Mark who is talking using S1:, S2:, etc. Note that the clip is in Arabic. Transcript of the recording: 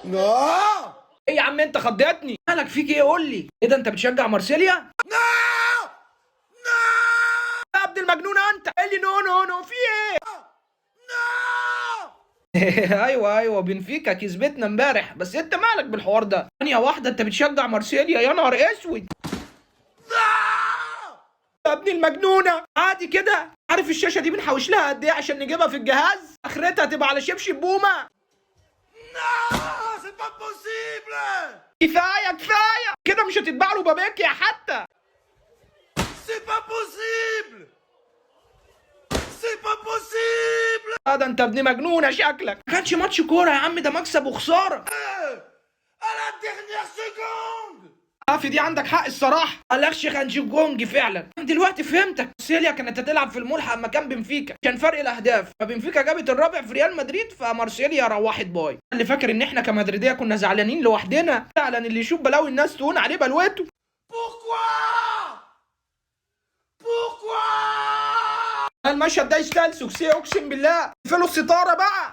S1: نو.
S2: ايه يا عم انت خضتني، مالك فيك ايه؟ قول لي ايه ده، انت بتشجع مارسيليا؟
S1: نو. نو.
S2: يا ابن المجنونه انت، قال لي نو نو نو في ايه؟
S1: نو.
S2: ايوه بنفيكا كسبتنا امبارح، بس انت مالك بالحوار ده؟ ثانيه واحده، انت بتشجع مارسيليا؟ يا نهار اسود يا ابن المجنونه. عادي كده؟ عارف الشاشه دي بنحوش لها قد ايه عشان نجيبها في الجهاز؟ اخرتها تبقى على شبشب بومه.
S1: نو. سي با بوسيبل.
S2: كفايه كده، مش هتتباع له بابيكيا حتى.
S1: سي با بوسيبل. سي با بوسيبل.
S2: ده انت ابن مجنونه شكلك. ما كانش ماتش كوره يا عم، ده مكسب وخساره.
S1: À la dernière seconde.
S2: في دي عندك حق الصراحه، قالكش خانجونج فعلا. دلوقتي فهمتك. سيليا كانت هتلعب في الملحق مكان بنفيكا عشان فرق الاهداف، فبنفيكا جابت الرابع في ريال مدريد، فمارسيليا روحت باي. اللي فاكر ان احنا كمدريديه كنا زعلانين لوحدنا؟ فعلا اللي يشوف بلاوي الناس تهون عليه بلوته.
S1: Pourquoi? Pourquoi?
S2: المشهد ده يستاهل سوكسيه اقسم بالله. فلو الستاره بقى.